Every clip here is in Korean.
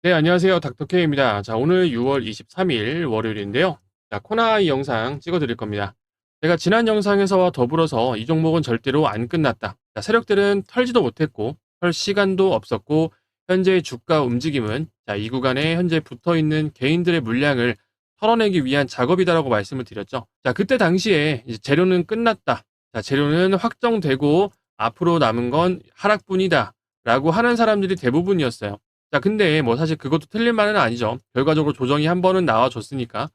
네, 안녕하세요. 닥터케입니다. 자, 오늘 6월 23일 월요일인데요. 자, 코나이 영상 찍어드릴 겁니다. 제가 지난 영상에서와 더불어서 이 종목은 절대로 안 끝났다. 자, 세력들은 털지도 못했고, 털 시간도 없었고, 현재의 주가 움직임은 이 구간에 현재 붙어 있는 개인들의 물량을 털어내기 위한 작업이다라고 말씀을 드렸죠. 자, 그때 당시에 이제 재료는 끝났다. 자, 재료는 확정되고 앞으로 남은 건 하락뿐이다. 라고 하는 사람들이 대부분이었어요. 자, 근데 뭐 사실 그것도 틀린 말은 아니죠. 결과적으로 조정이 한 번은 나와줬으니까.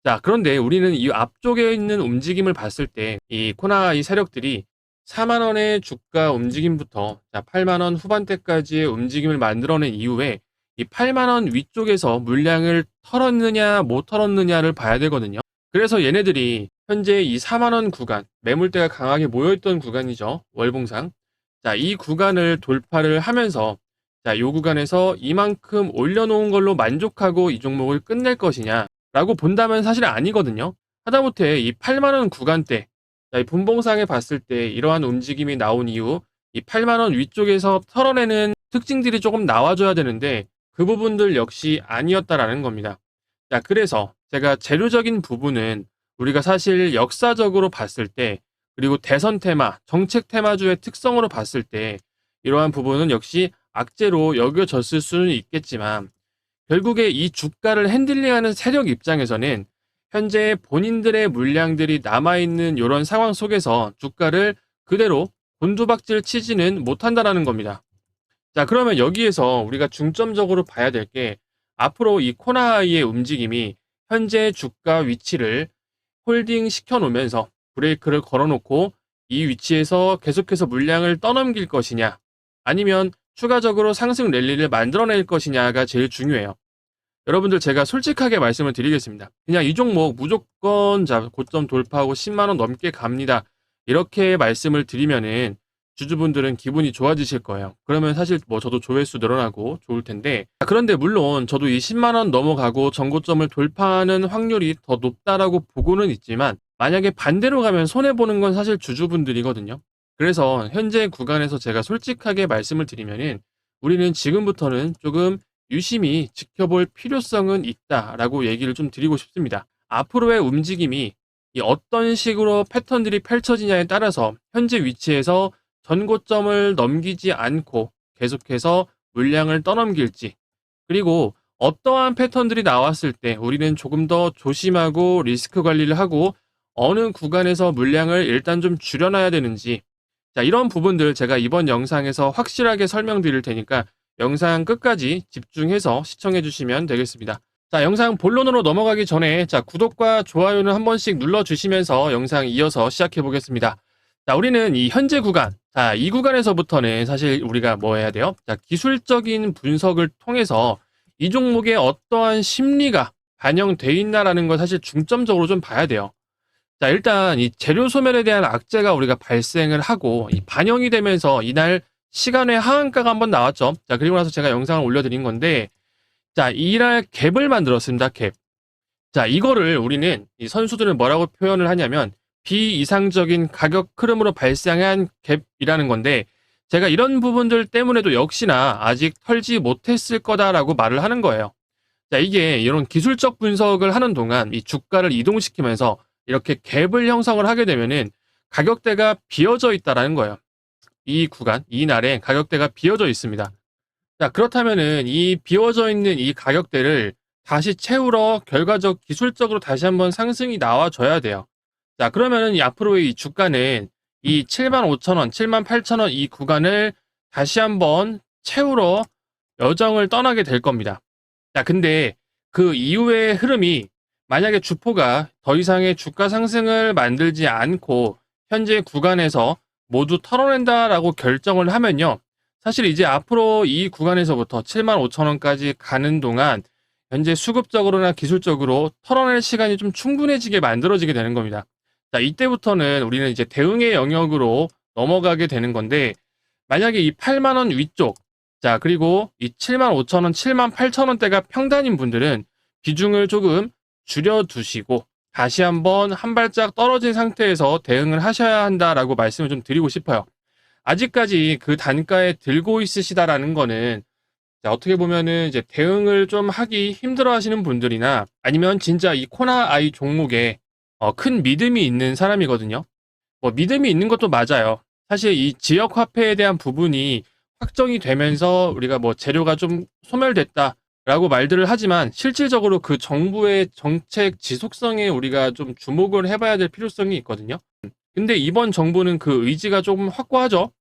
자, 그런데 우리는 이 앞쪽에 있는 움직임을 봤을 때, 이 코나 이 세력들이 4만 원의 주가 움직임부터 8만 원 후반대까지의 움직임을 만들어낸 이후에 이 8만 원 위쪽에서 물량을 털었느냐 못 털었느냐를 봐야 되거든요. 그래서 얘네들이 현재 이 4만 원 구간, 매물대가 강하게 모여있던 구간이죠. 월봉상. 자, 이 구간을 돌파를 하면서 자, 요 구간에서 이만큼 올려놓은 걸로 만족하고 이 종목을 끝낼 것이냐라고 본다면 사실 아니거든요. 하다못해 이 8만 원 구간대, 자, 이 분봉상에 봤을 때 이러한 움직임이 나온 이후 이 8만 원 위쪽에서 털어내는 특징들이 조금 나와줘야 되는데 그 부분들 역시 아니었다라는 겁니다. 자, 그래서 제가 재료적인 부분은 우리가 사실 역사적으로 봤을 때 그리고 대선 테마, 정책 테마주의 특성으로 봤을 때 이러한 부분은 역시 악재로 여겨졌을 수는 있겠지만 결국에 이 주가를 핸들링하는 세력 입장에서는 현재 본인들의 물량들이 남아있는 이런 상황 속에서 주가를 그대로 곤두박질 치지는 못한다라는 겁니다. 자, 그러면 여기에서 우리가 중점적으로 봐야 될 게 앞으로 이 코나이의 움직임이 현재 주가 위치를 홀딩 시켜 놓으면서 브레이크를 걸어 놓고 이 위치에서 계속해서 물량을 떠넘길 것이냐 아니면 추가적으로 상승 랠리를 만들어낼 것이냐가 제일 중요해요. 여러분들 제가 솔직하게 말씀을 드리겠습니다. 그냥 이 종목 무조건 고점 돌파하고 10만 원 넘게 갑니다. 이렇게 말씀을 드리면은 주주분들은 기분이 좋아지실 거예요. 그러면 사실 뭐 저도 조회수 늘어나고 좋을 텐데 그런데 물론 저도 이 10만 원 넘어가고 전고점을 돌파하는 확률이 더 높다라고 보고는 있지만 만약에 반대로 가면 손해보는 건 사실 주주분들이거든요. 그래서 현재 구간에서 제가 솔직하게 말씀을 드리면은 우리는 지금부터는 조금 유심히 지켜볼 필요성은 있다라고 얘기를 좀 드리고 싶습니다. 앞으로의 움직임이 이 어떤 식으로 패턴들이 펼쳐지냐에 따라서 현재 위치에서 전고점을 넘기지 않고 계속해서 물량을 떠넘길지 그리고 어떠한 패턴들이 나왔을 때 우리는 조금 더 조심하고 리스크 관리를 하고 어느 구간에서 물량을 일단 좀 줄여놔야 되는지 자, 이런 부분들 제가 이번 영상에서 확실하게 설명드릴 테니까 영상 끝까지 집중해서 시청해 주시면 되겠습니다. 자, 영상 본론으로 넘어가기 전에 구독과 좋아요는 한 번씩 눌러 주시면서 영상 이어서 시작해 보겠습니다. 자, 우리는 이 현재 구간, 이 구간에서부터는 사실 우리가 뭐 해야 돼요? 자, 기술적인 분석을 통해서 이 종목에 어떠한 심리가 반영돼 있나라는 걸 사실 중점적으로 좀 봐야 돼요. 자, 일단 이 재료 소멸에 대한 악재가 우리가 발생을 하고 이 반영이 되면서 이날 시간의 하한가가 한번 나왔죠. 자, 그리고 나서 제가 영상을 올려드린 건데, 자, 이날 갭을 만들었습니다. 갭. 자, 이거를 우리는 이 선수들은 뭐라고 표현을 하냐면 비이상적인 가격 흐름으로 발생한 갭이라는 건데, 제가 이런 부분들 때문에도 역시나 아직 털지 못했을 거다라고 말을 하는 거예요. 자, 이게 이런 기술적 분석을 하는 동안 이 주가를 이동시키면서 이렇게 갭을 형성을 하게 되면은 가격대가 비어져 있다라는 거예요. 이 구간, 이 날에 가격대가 비어져 있습니다. 자, 그렇다면은 이 비어져 있는 이 가격대를 다시 채우러 결과적 기술적으로 다시 한번 상승이 나와줘야 돼요. 자, 그러면은 이 앞으로의 이 주가는 이 75,000원, 78,000원 이 구간을 다시 한번 채우러 여정을 떠나게 될 겁니다. 자, 근데 그 이후의 흐름이 만약에 주포가 더 이상의 주가 상승을 만들지 않고 현재 구간에서 모두 털어낸다라고 결정을 하면요. 사실 이제 앞으로 이 구간에서부터 75,000원까지 가는 동안 현재 수급적으로나 기술적으로 털어낼 시간이 좀 충분해지게 만들어지게 되는 겁니다. 자, 이때부터는 우리는 이제 대응의 영역으로 넘어가게 되는 건데 만약에 이 8만 원 위쪽 자, 그리고 이 75,000원, 78,000원대가 평단인 분들은 비중을 조금 줄여두시고 다시 한번 한 발짝 떨어진 상태에서 대응을 하셔야 한다라고 말씀을 좀 드리고 싶어요. 아직까지 그 단가에 들고 있으시다라는 거는 자, 어떻게 보면은 이제 대응을 좀 하기 힘들어 하시는 분들이나 아니면 진짜 이 코나 아이 종목에 큰 믿음이 있는 사람이거든요. 뭐 믿음이 있는 것도 맞아요. 사실 이 지역 화폐에 대한 부분이 확정이 되면서 우리가 뭐 재료가 좀 소멸됐다라고 말들을 하지만 실질적으로 그 정부의 정책 지속성에 우리가 좀 주목을 해봐야 될 필요성이 있거든요. 근데 이번 정부는 그 의지가 조금 확고하죠.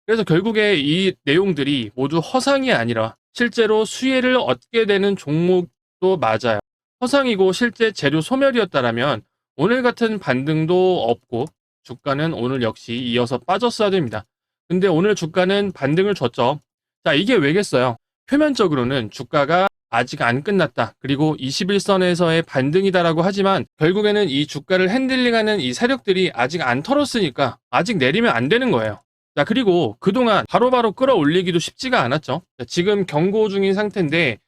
그래서 결국에 이 내용들이 모두 허상이 아니라 실제로 수혜를 얻게 되는 종목도 맞아요. 허상이고 실제 재료 소멸이었다라면 오늘 같은 반등도 없고 주가는 오늘 역시 이어서 빠졌어야 됩니다. 근데 오늘 주가는 반등을 줬죠. 자, 이게 왜겠어요? 표면적으로는 주가가 아직 안 끝났다. 그리고 21선에서의 반등이다라고 하지만 결국에는 이 주가를 핸들링하는 이 세력들이 아직 안 털었으니까 아직 내리면 안 되는 거예요. 자, 그리고 그동안 바로바로 끌어올리기도 쉽지가 않았죠. 자, 지금 경고 중인 상태인데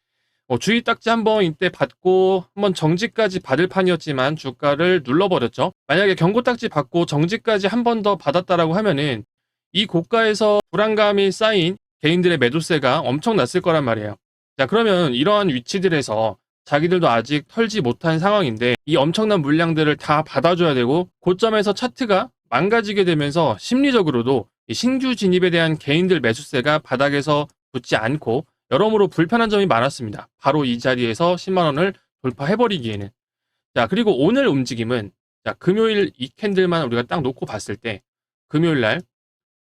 주의 딱지 한번 이때 받고 한번 정지까지 받을 판이었지만 주가를 눌러버렸죠. 만약에 경고 딱지 받고 정지까지 한 번 더 받았다라고 하면은 이 고가에서 불안감이 쌓인 개인들의 매도세가 엄청났을 거란 말이에요. 자, 그러면 이러한 위치들에서 자기들도 아직 털지 못한 상황인데 이 엄청난 물량들을 다 받아줘야 되고 고점에서 차트가 망가지게 되면서 심리적으로도 이 신규 진입에 대한 개인들 매수세가 바닥에서 붙지 않고 여러모로 불편한 점이 많았습니다. 바로 이 자리에서 10만 원을 돌파해버리기에는. 자, 그리고 오늘 움직임은 자, 금요일 이 캔들만 우리가 딱 놓고 봤을 때 금요일 날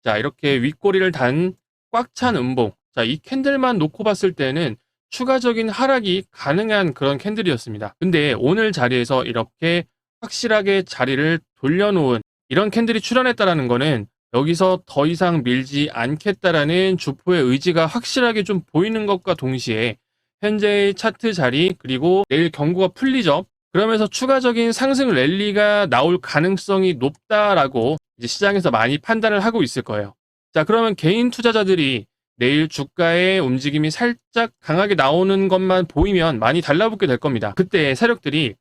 자, 이렇게 윗꼬리를 단 꽉 찬 음봉. 자, 이 캔들만 놓고 봤을 때는 추가적인 하락이 가능한 그런 캔들이었습니다. 근데 오늘 자리에서 이렇게 확실하게 자리를 돌려놓은 이런 캔들이 출현했다라는 거는 여기서 더 이상 밀지 않겠다라는 주포의 의지가 확실하게 좀 보이는 것과 동시에 현재의 차트 자리 그리고 내일 경고가 풀리죠. 그러면서 추가적인 상승 랠리가 나올 가능성이 높다라고 이제 시장에서 많이 판단을 하고 있을 거예요. 자, 그러면 개인 투자자들이 내일 주가의 움직임이 살짝 강하게 나오는 것만 보이면 많이 달라붙게 될 겁니다. 그때 세력들이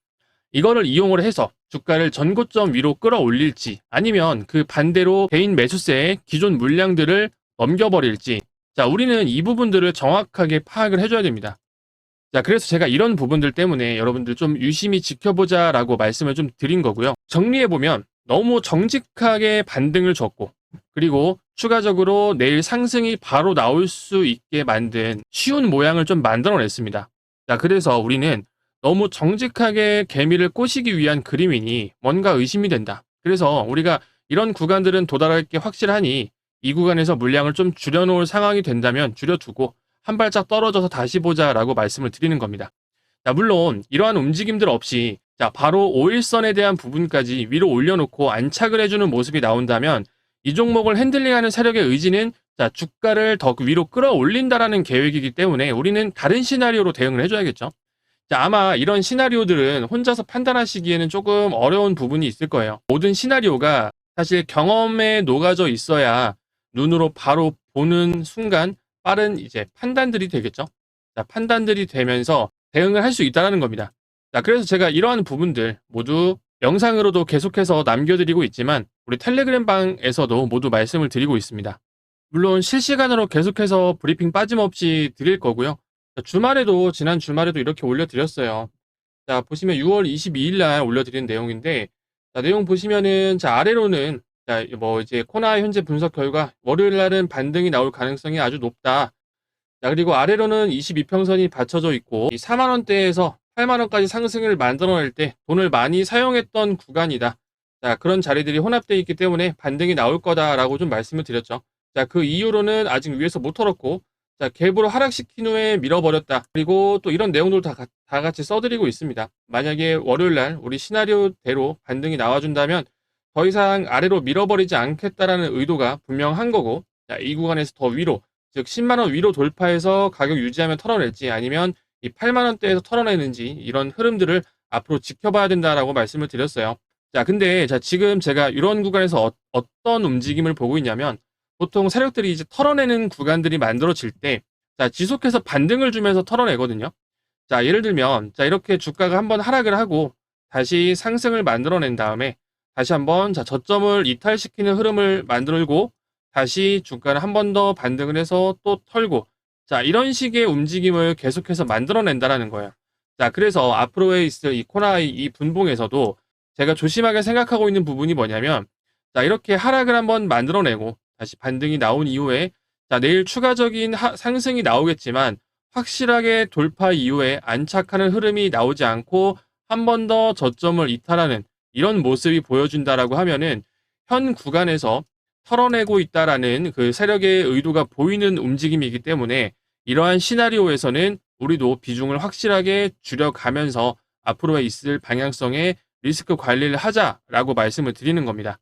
이거를 이용을 해서 주가를 전고점 위로 끌어올릴지 아니면 그 반대로 개인 매수세의 기존 물량들을 넘겨버릴지 자, 우리는 이 부분들을 정확하게 파악을 해줘야 됩니다. 자, 그래서 제가 이런 부분들 때문에 여러분들 좀 유심히 지켜보자 라고 말씀을 좀 드린 거고요. 정리해보면 너무 정직하게 반등을 줬고 그리고 추가적으로 내일 상승이 바로 나올 수 있게 만든 쉬운 모양을 좀 만들어냈습니다. 자, 그래서 우리는 너무 정직하게 개미를 꼬시기 위한 그림이니 뭔가 의심이 된다. 그래서 우리가 이런 구간들은 도달할 게 확실하니 이 구간에서 물량을 좀 줄여놓을 상황이 된다면 줄여두고 한 발짝 떨어져서 다시 보자라고 말씀을 드리는 겁니다. 자, 물론 이러한 움직임들 없이 자, 바로 5일선에 대한 부분까지 위로 올려놓고 안착을 해주는 모습이 나온다면 이 종목을 핸들링하는 세력의 의지는 자, 주가를 더 위로 끌어올린다라는 계획이기 때문에 우리는 다른 시나리오로 대응을 해줘야겠죠. 자, 아마 이런 시나리오들은 혼자서 판단하시기에는 조금 어려운 부분이 있을 거예요. 모든 시나리오가 사실 경험에 녹아져 있어야 눈으로 바로 보는 순간 빠른 이제 판단들이 되겠죠. 자, 판단들이 되면서 대응을 할 수 있다는 겁니다. 자, 그래서 제가 이러한 부분들 모두 영상으로도 계속해서 남겨드리고 있지만 우리 텔레그램 방에서도 모두 말씀을 드리고 있습니다. 물론 실시간으로 계속해서 브리핑 빠짐없이 드릴 거고요. 자, 주말에도 지난 주말에도 이렇게 올려드렸어요. 자, 보시면 6월 22일 날 올려드린 내용인데 자, 내용 보시면은 자, 아래로는 자, 뭐 이제 코나 현재 분석 결과 월요일 날은 반등이 나올 가능성이 아주 높다. 자, 그리고 아래로는 22평선이 받쳐져 있고 이 4만 원대에서 8만 원까지 상승을 만들어낼 때 돈을 많이 사용했던 구간이다. 자, 그런 자리들이 혼합되어 있기 때문에 반등이 나올 거다라고 좀 말씀을 드렸죠. 자, 그 이후로는 아직 위에서 못 털었고 자, 갭으로 하락시킨 후에 밀어버렸다. 그리고 또 이런 내용들도 다 같이 써드리고 있습니다. 만약에 월요일날 우리 시나리오대로 반등이 나와준다면 더 이상 아래로 밀어버리지 않겠다라는 의도가 분명한 거고 자, 이 구간에서 더 위로 즉 10만원 위로 돌파해서 가격 유지하면 털어낼지 아니면 이 8만원대에서 털어내는지 이런 흐름들을 앞으로 지켜봐야 된다라고 말씀을 드렸어요. 자, 근데 자, 지금 제가 이런 구간에서 어떤 움직임을 보고 있냐면 보통 세력들이 이제 털어내는 구간들이 만들어질 때 자, 지속해서 반등을 주면서 털어내거든요. 자, 예를 들면 자, 이렇게 주가가 한번 하락을 하고 다시 상승을 만들어낸 다음에 다시 한번 자, 저점을 이탈시키는 흐름을 만들고 다시 주가를 한 번 더 반등을 해서 또 털고 자, 이런 식의 움직임을 계속해서 만들어낸다라는 거예요. 자, 그래서 앞으로에 있을 이 코나이 이 분봉에서도 제가 조심하게 생각하고 있는 부분이 뭐냐면, 자, 이렇게 하락을 한번 만들어내고 다시 반등이 나온 이후에, 자, 내일 추가적인 상승이 나오겠지만 확실하게 돌파 이후에 안착하는 흐름이 나오지 않고 한 번 더 저점을 이탈하는 이런 모습이 보여준다라고 하면은 현 구간에서 털어내고 있다라는 그 세력의 의도가 보이는 움직임이기 때문에, 이러한 시나리오에서는 우리도 비중을 확실하게 줄여가면서 앞으로에 있을 방향성의 리스크 관리를 하자라고 말씀을 드리는 겁니다.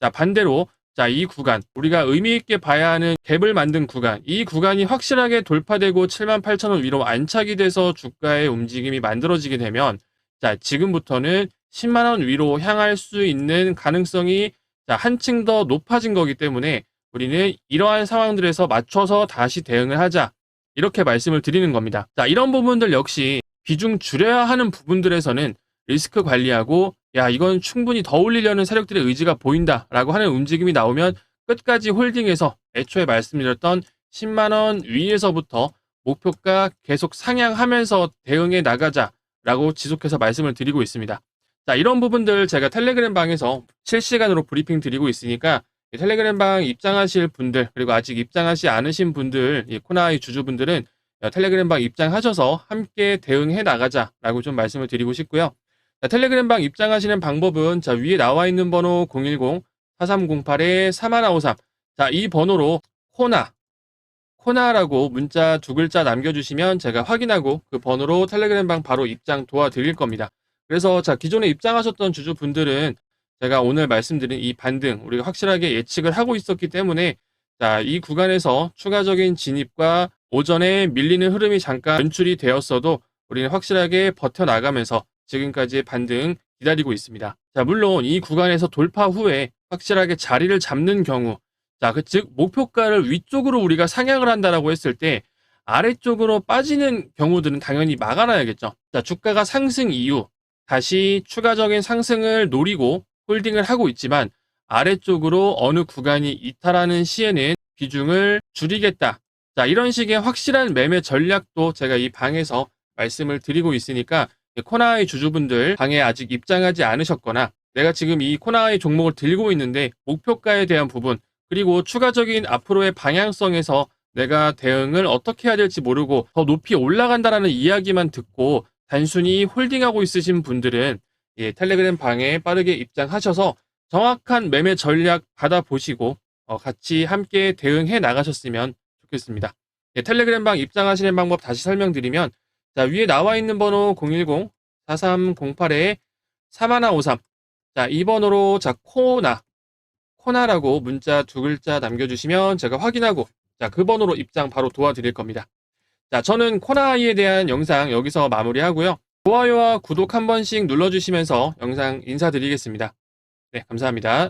자, 반대로 자, 이 구간, 우리가 의미 있게 봐야 하는 갭을 만든 구간, 이 구간이 확실하게 돌파되고 78,000원 위로 안착이 돼서 주가의 움직임이 만들어지게 되면, 자, 지금부터는 10만 원 위로 향할 수 있는 가능성이, 자, 한층 더 높아진 거기 때문에 우리는 이러한 상황들에서 맞춰서 다시 대응을 하자, 이렇게 말씀을 드리는 겁니다. 자, 이런 부분들 역시 비중 줄여야 하는 부분들에서는 리스크 관리하고, 야, 이건 충분히 더 올리려는 세력들의 의지가 보인다라고 하는 움직임이 나오면 끝까지 홀딩해서 애초에 말씀드렸던 10만 원 위에서부터 목표가 계속 상향하면서 대응해 나가자라고 지속해서 말씀을 드리고 있습니다. 자, 이런 부분들 제가 텔레그램 방에서 실시간으로 브리핑 드리고 있으니까 텔레그램 방 입장하실 분들, 그리고 아직 입장하지 않으신 분들, 이 코나이 주주분들은 텔레그램 방 입장하셔서 함께 대응해 나가자라고 좀 말씀을 드리고 싶고요. 자, 텔레그램 방 입장하시는 방법은 자, 위에 나와 있는 번호 010-4308-3153. 자, 이 번호로 코나라고 문자 두 글자 남겨주시면 제가 확인하고 그 번호로 텔레그램 방 바로 입장 도와드릴 겁니다. 그래서 자, 기존에 입장하셨던 주주분들은 제가 오늘 말씀드린 이 반등 우리가 확실하게 예측을 하고 있었기 때문에, 자, 이 구간에서 추가적인 진입과 오전에 밀리는 흐름이 잠깐 연출이 되었어도 우리는 확실하게 버텨나가면서 지금까지의 반등 기다리고 있습니다. 자, 물론 이 구간에서 돌파 후에 확실하게 자리를 잡는 경우, 자, 즉 목표가를 위쪽으로 우리가 상향을 한다라고 했을 때 아래쪽으로 빠지는 경우들은 당연히 막아놔야겠죠. 자, 주가가 상승 이후 다시 추가적인 상승을 노리고 홀딩을 하고 있지만 아래쪽으로 어느 구간이 이탈하는 시에는 비중을 줄이겠다. 자, 이런 식의 확실한 매매 전략도 제가 이 방에서 말씀을 드리고 있으니까, 코나이 주주분들 방에 아직 입장하지 않으셨거나 내가 지금 이 코나이 종목을 들고 있는데 목표가에 대한 부분, 그리고 추가적인 앞으로의 방향성에서 내가 대응을 어떻게 해야 될지 모르고 더 높이 올라간다라는 이야기만 듣고 단순히 홀딩하고 있으신 분들은 텔레그램 방에 빠르게 입장하셔서 정확한 매매 전략 받아보시고 같이 함께 대응해 나가셨으면 좋겠습니다. 텔레그램 방 입장하시는 방법 다시 설명드리면, 자, 위에 나와 있는 번호 010-4308-3153. 자, 이 번호로 자, 코나라고 문자 두 글자 남겨주시면 제가 확인하고, 자, 그 번호로 입장 바로 도와드릴 겁니다. 자, 저는 코나이에 대한 영상 여기서 마무리하고요. 좋아요와 구독 한 번씩 눌러주시면서 영상 인사드리겠습니다. 네, 감사합니다.